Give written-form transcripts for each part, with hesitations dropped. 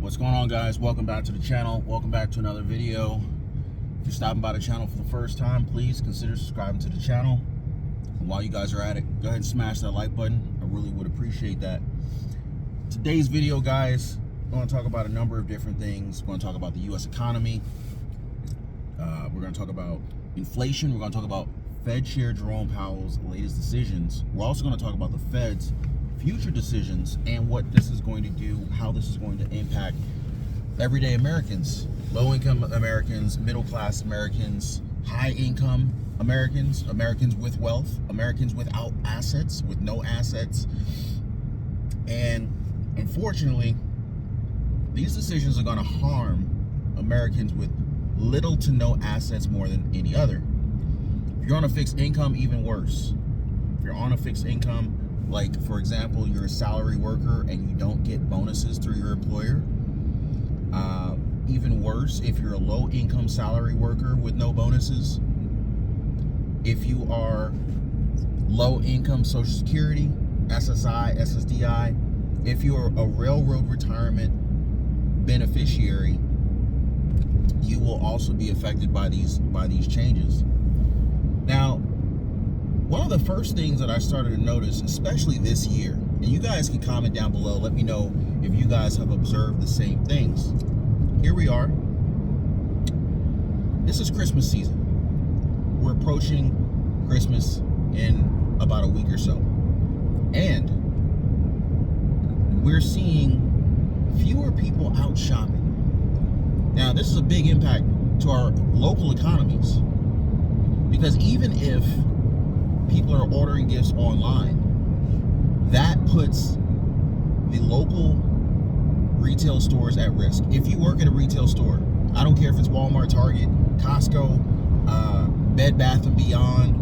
What's going on, guys? Welcome back to the channel. Welcome back to another video. If you're stopping by the channel for the first time, please consider subscribing to the channel. And while you guys are at it, go ahead and smash that like button. I really would appreciate that. Today's video, guys, we're going to talk about a number of different things. We're going to talk about the U.S. economy. We're going to talk about inflation. We're going to talk about Fed Chair Jerome Powell's latest decisions. We're also going to talk about the Fed's future decisions and what this is going to do, how this is going to impact everyday Americans, low-income Americans, middle-class Americans, high-income Americans, Americans with wealth, Americans without assets, with no assets. And unfortunately, these decisions are going to harm Americans with little to no assets more than any other. If you're on a fixed income, even worse. If you're on a fixed income, like, for example, you're a salary worker and you don't get bonuses through your employer. Even worse, if you're a low-income salary worker with no bonuses. If you are low-income Social Security, SSI, SSDI. If you're a railroad retirement beneficiary, you will also be affected by these changes. Now, one of the first things that I started to notice, especially this year, and you guys can comment down below, let me know if you guys have observed the same things. Here we are. This is Christmas season. We're approaching Christmas in about a week or so. And we're seeing fewer people out shopping. Now, this is a big impact to our local economies, because even if people are ordering gifts online, that puts the local retail stores at risk. If you work at a retail store, I don't care if it's Walmart, Target, Costco, Bed Bath & Beyond,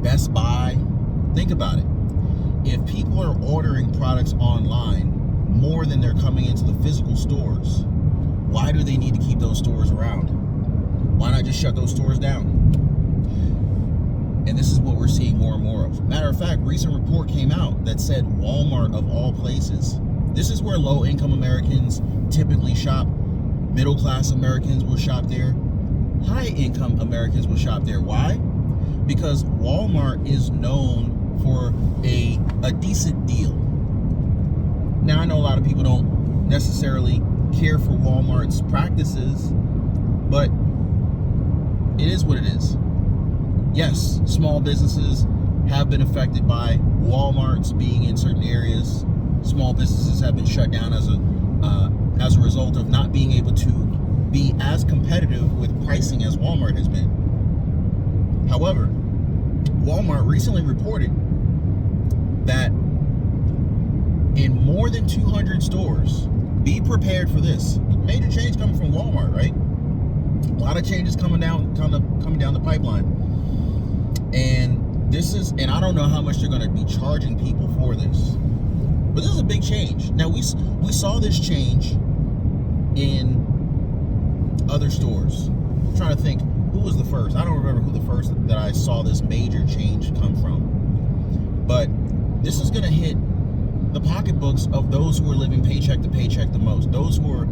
Best Buy, think about it. If people are ordering products online more than they're coming into the physical stores, why do they need to keep those stores around? Why not just shut those stores down? And this is what we're seeing more and more of. Matter of fact, recent report came out that said Walmart, of all places, this is where low-income Americans typically shop. Middle-class Americans will shop there. High-income Americans will shop there. Why? Because Walmart is known for a decent deal. Now, I know a lot of people don't necessarily care for Walmart's practices, but it is what it is. Yes, small businesses have been affected by Walmart's being in certain areas. Small businesses have been shut down as a result of not being able to be as competitive with pricing as Walmart has been. However, Walmart recently reported that in more than 200 stores, be prepared for this. Major change coming from Walmart, right? A lot of changes coming down the pipeline. And I don't know how much they're going to be charging people for this, but this is a big change. Now, we saw this change in other stores. I'm trying to think, who was the first? I don't remember who the first that I saw this major change come from. But this is going to hit the pocketbooks of those who are living paycheck to paycheck the most. Those who are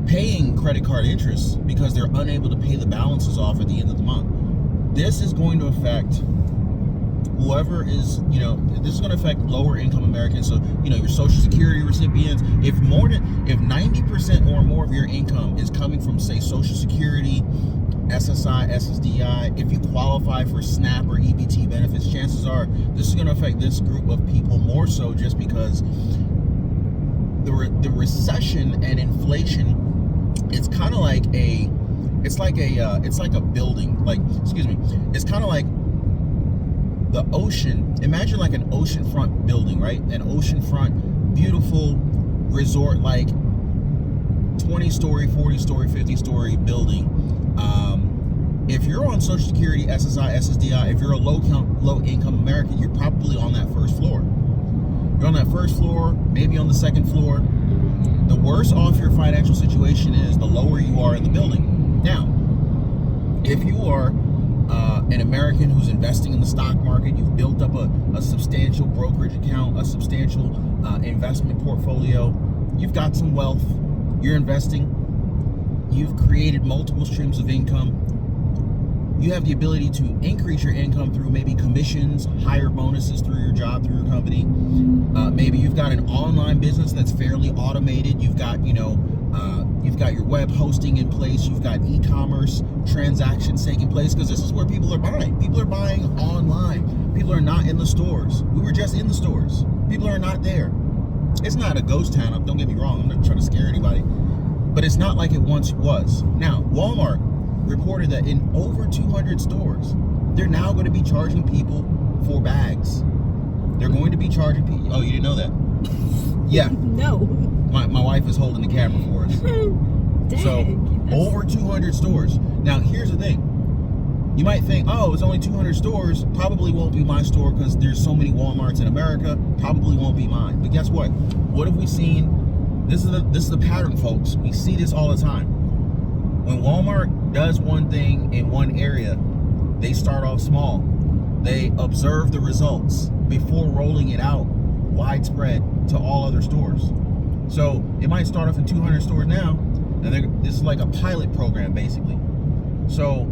paying credit card interest because they're unable to pay the balances off at the end of the month. This is going to affect whoever is, this is going to affect lower income Americans. So, your Social Security recipients, if 90% or more of your income is coming from, say, Social Security, SSI, SSDI, if you qualify for SNAP or EBT benefits, chances are this is going to affect this group of people more so, just because the recession and inflation, it's kind of like it's like a building, it's kind of like the ocean. Imagine like an oceanfront building, right? An oceanfront, beautiful resort, like 20-story, 40-story, 50-story building. If you're on Social Security, SSI, SSDI, if you're a low-income American, you're probably on that first floor. You're on that first floor, maybe on the second floor. The worse off your financial situation is, the lower you are in the building. Now, if you are an American who's investing in the stock market, you've built up a substantial brokerage account, a substantial investment portfolio, you've got some wealth, you're investing, you've created multiple streams of income, you have the ability to increase your income through maybe commissions, higher bonuses through your job, through your company. Maybe you've got an online business that's fairly automated. You've got, you've got your web hosting in place. You've got e-commerce transactions taking place, because this is where people are buying. People are buying online. People are not in the stores. We were just in the stores. People are not there. It's not a ghost town. Don't get me wrong. I'm not trying to scare anybody, but it's not like it once was. Now, Walmart reported that in over 200 stores, they're now going to be charging people for bags. They're going to be charging people. Oh, you didn't know that? Yeah. No. My wife is holding the camera for us. Dang, So, over 200 stores. Now, here's the thing. You might think, oh, it's only 200 stores. Probably won't be my store because there's so many Walmarts in America. Probably won't be mine. But guess what? What have we seen? This is the pattern, folks. We see this all the time. When Walmart does one thing in one area, they start off small. They observe the results before rolling it out widespread to all other stores. So it might start off in 200 stores now, and this is like a pilot program, basically. So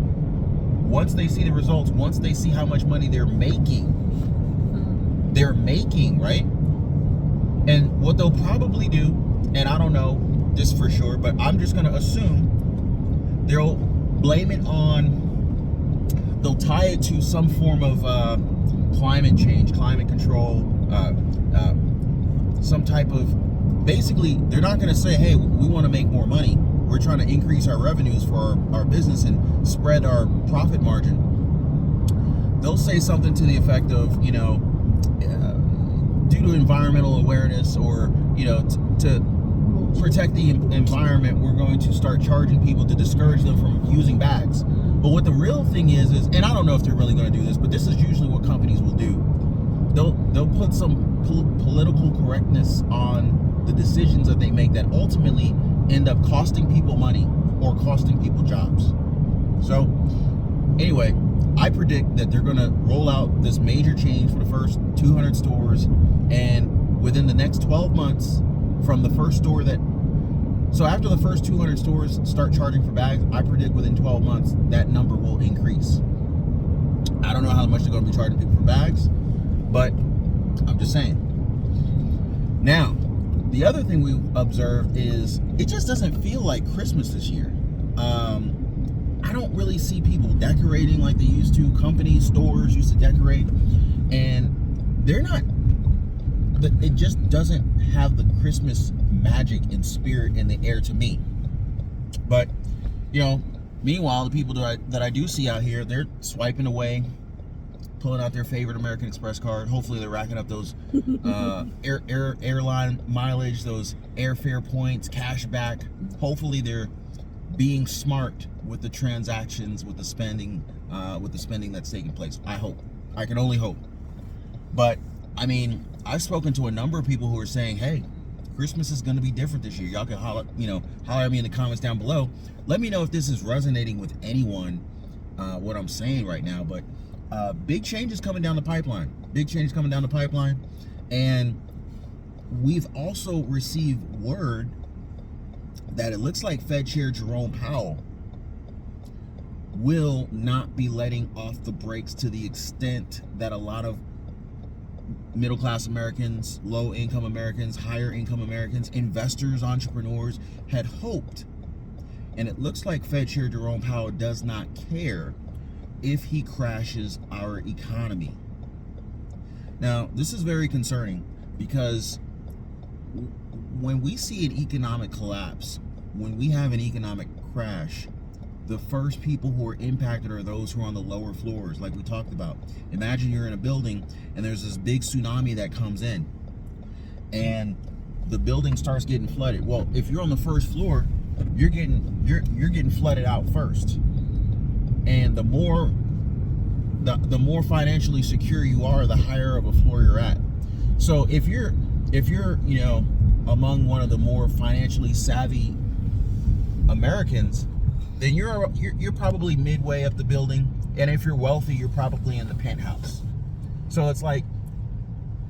once they see the results, once they see how much money they're making, right? And what they'll probably do, and I don't know this for sure, but I'm just going to assume they'll blame it on, they'll tie it to some form of climate change, climate control, some type of, basically, they're not going to say, hey, we want to make more money. We're trying to increase our revenues for our business and spread our profit margin. They'll say something to the effect of, due to environmental awareness, or, to protect the environment, we're going to start charging people to discourage them from using bags. But what the real thing is, and I don't know if they're really going to do this, but this is usually what companies will do. They'll put some political correctness on the decisions that they make that ultimately end up costing people money or costing people jobs. So anyway, I predict that they're going to roll out this major change for the first 200 stores, and within the next 12 months, from the first store so after the first 200 stores start charging for bags, I predict within 12 months that number will increase. I don't know how much they're going to be charging people for bags, but I'm just saying. Now, the other thing we observed is it just doesn't feel like Christmas this year. I don't really see people decorating like they used to. Companies, stores used to decorate, and they're not. It just doesn't have the Christmas magic and spirit in the air to me. But, meanwhile, the people that I do see out here, they're swiping away, pulling out their favorite American Express card. Hopefully they're racking up those airline mileage, those airfare points, cash back. Hopefully they're being smart with the transactions, with the spending that's taking place. I hope. I can only hope. But, I've spoken to a number of people who are saying, hey, Christmas is going to be different this year. Y'all can holler at me in the comments down below. Let me know if this is resonating with anyone, what I'm saying right now. But big changes coming down the pipeline. And we've also received word that it looks like Fed Chair Jerome Powell will not be letting off the brakes to the extent that a lot of middle-class Americans, low-income Americans, higher-income Americans, investors, entrepreneurs had hoped. And it looks like Fed Chair Jerome Powell does not care if he crashes our economy. Now, this is very concerning, because when we see an economic collapse, when we have an economic crash, the first people who are impacted are those who are on the lower floors, like we talked about. Imagine you're in a building and there's this big tsunami that comes in, and the building starts getting flooded. Well, if you're on the first floor, you're getting flooded out first. And the more financially secure you are, the higher of a floor you're at. So if you're among one of the more financially savvy Americans, then you're probably midway up the building, and if you're wealthy, you're probably in the penthouse. So it's like,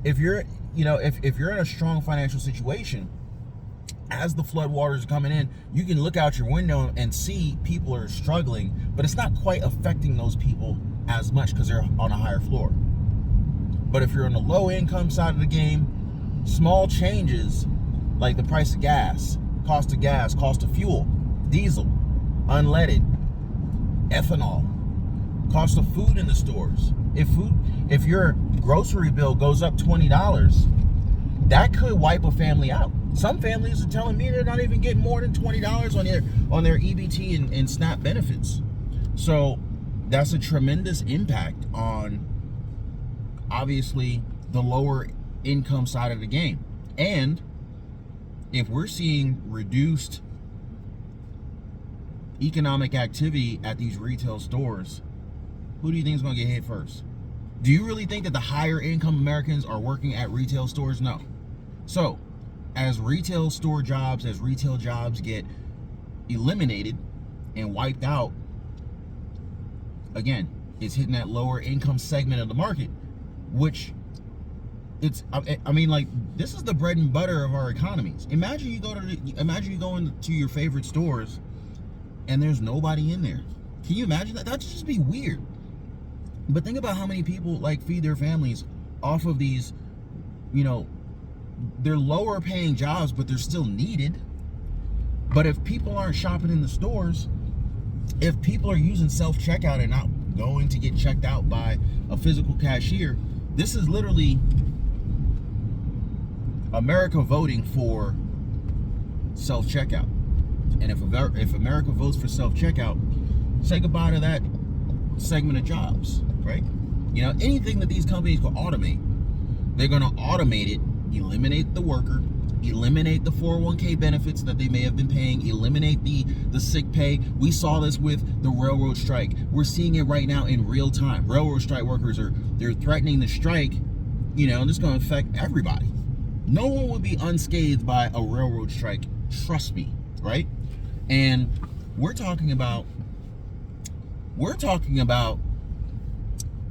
if you're in a strong financial situation, as the floodwaters are coming in, you can look out your window and see people are struggling, but it's not quite affecting those people as much because they're on a higher floor. But if you're on the low income side of the game, small changes like the price of gas, cost of fuel, diesel, unleaded, ethanol, cost of food in the stores. If your grocery bill goes up $20, that could wipe a family out. Some families are telling me they're not even getting more than $20 on their EBT and SNAP benefits. So that's a tremendous impact on, obviously, the lower income side of the game. And if we're seeing reduced economic activity at these retail stores, who do you think is going to get hit first? Do you really think that the higher income Americans are working at retail stores? No. So, as retail jobs get eliminated and wiped out, again, it's hitting that lower income segment of the market, which I mean, like, this is the bread and butter of our economies. Imagine you go into your favorite stores and there's nobody in there. Can you imagine that? That'd just be weird. But think about how many people like feed their families off of these, they're lower paying jobs, but they're still needed. But if people aren't shopping in the stores, if people are using self-checkout and not going to get checked out by a physical cashier, this is literally America voting for self-checkout. And if America votes for self-checkout, say goodbye to that segment of jobs, right? Anything that these companies can automate, they're going to automate it, eliminate the worker, eliminate the 401k benefits that they may have been paying, eliminate the sick pay. We saw this with the railroad strike. We're seeing it right now in real time. Railroad strike workers they're threatening to strike, and it's going to affect everybody. No one would be unscathed by a railroad strike, trust me, right? And we're talking about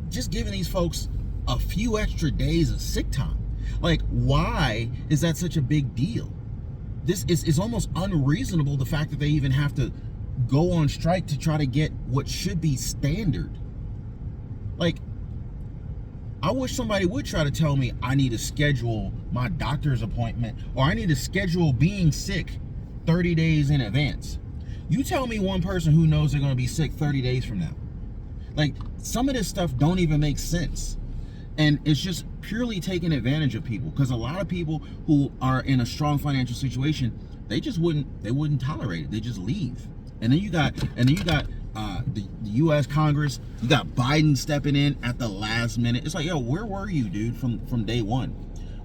just giving these folks a few extra days of sick time. Like, why is that such a big deal? This is almost unreasonable, the fact that they even have to go on strike to try to get what should be standard. Like, I wish somebody would try to tell me I need to schedule my doctor's appointment or I need to schedule being sick 30 days in advance. You tell me one person who knows they're going to be sick 30 days from now. Like, some of this stuff don't even make sense. And it's just purely taking advantage of people, because a lot of people who are in a strong financial situation, they wouldn't tolerate it. They just leave. And then you got the U.S. Congress. You got Biden stepping in at the last minute. It's like, yo, where were you, dude, from day one?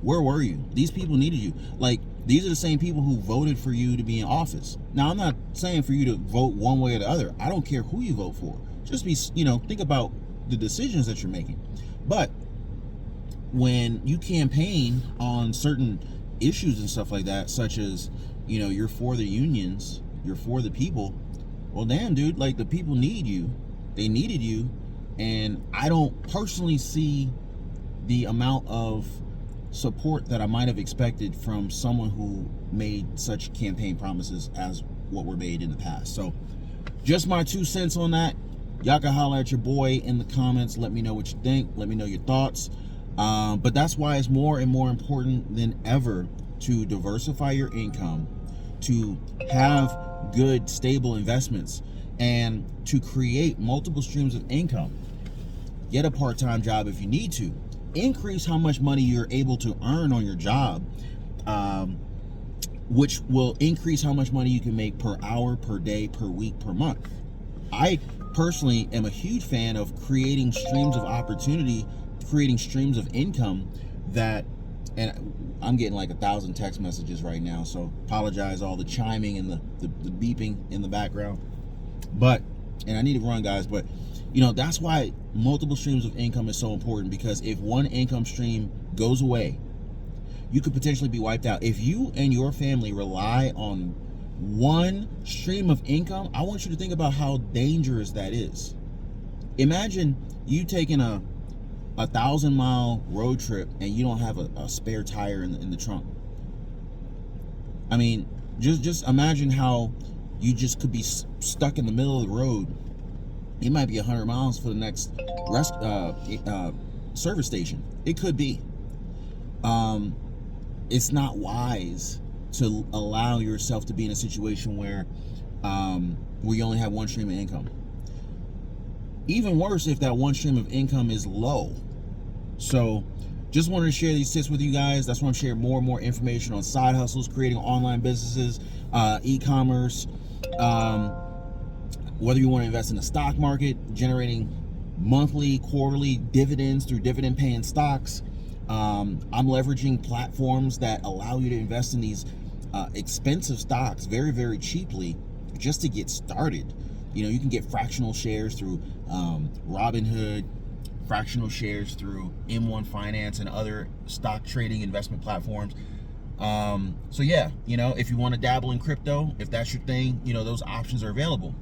Where were you? These people needed you. Like, these are the same people who voted for you to be in office. Now, I'm not saying for you to vote one way or the other. I don't care who you vote for. Just think about the decisions that you're making. But when you campaign on certain issues and stuff like that, such as, you're for the unions, you're for the people, well, damn, dude, like, the people need you. They needed you. And I don't personally see the amount of support that I might have expected from someone who made such campaign promises as what were made in the past. So just my 2 cents on that. Y'all can holler at your boy in the comments. Let me know what you think. Let me know your thoughts. But that's why it's more and more important than ever to diversify your income, to have good, stable investments, and to create multiple streams of income. Get a part-time job if you need to. Increase how much money you're able to earn on your job, which will increase how much money you can make per hour, per day, per week, per month. I personally am a huge fan of creating streams of opportunity, creating streams of income and I'm getting like 1,000 text messages right now, so apologize all the chiming and the beeping in the background. And I need to run, guys, but that's why multiple streams of income is so important, because if one income stream goes away, you could potentially be wiped out. If you and your family rely on one stream of income, I want you to think about how dangerous that is. Imagine you taking a 1,000-mile road trip and you don't have a spare tire in the trunk. I mean, Just imagine how you just could be stuck in the middle of the road. It might be 100 miles for the next service station. It could be. It's not wise to allow yourself to be in a situation where you only have one stream of income. Even worse if that one stream of income is low. So just wanted to share these tips with you guys. That's why I'm sharing more and more information on side hustles, creating online businesses, e-commerce, whether you want to invest in the stock market, generating monthly, quarterly dividends through dividend paying stocks. I'm leveraging platforms that allow you to invest in these expensive stocks very, very cheaply just to get started. You know, you can get fractional shares through Robinhood, fractional shares through M1 Finance and other stock trading investment platforms. So yeah, you know, if you want to dabble in crypto, if that's your thing, you know, those options are available.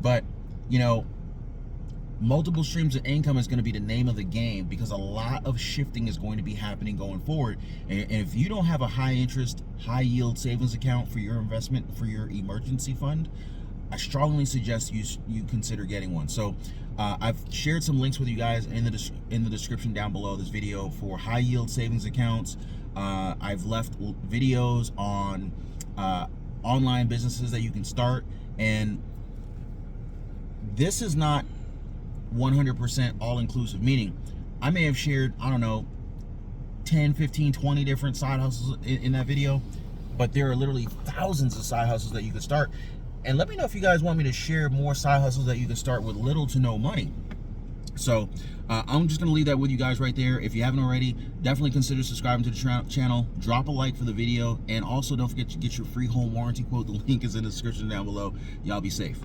But, you know, multiple streams of income is going to be the name of the game, because a lot of shifting is going to be happening going forward. And if you don't have a high interest, high yield savings account for your investment, for your emergency fund, I strongly suggest you consider getting one. So I've shared some links with you guys in the description down below this video for high yield savings accounts. I've left videos on online businesses that you can start, and this is not 100% all-inclusive, meaning I may have shared, I don't know, 10, 15, 20 different side hustles in that video, but there are literally thousands of side hustles that you could start. And let me know if you guys want me to share more side hustles that you can start with little to no money. So I'm just gonna leave that with you guys right there. If you haven't already, definitely consider subscribing to the channel, drop a like for the video, and also don't forget to get your free home warranty quote. The link is in the description down below. Y'all be safe.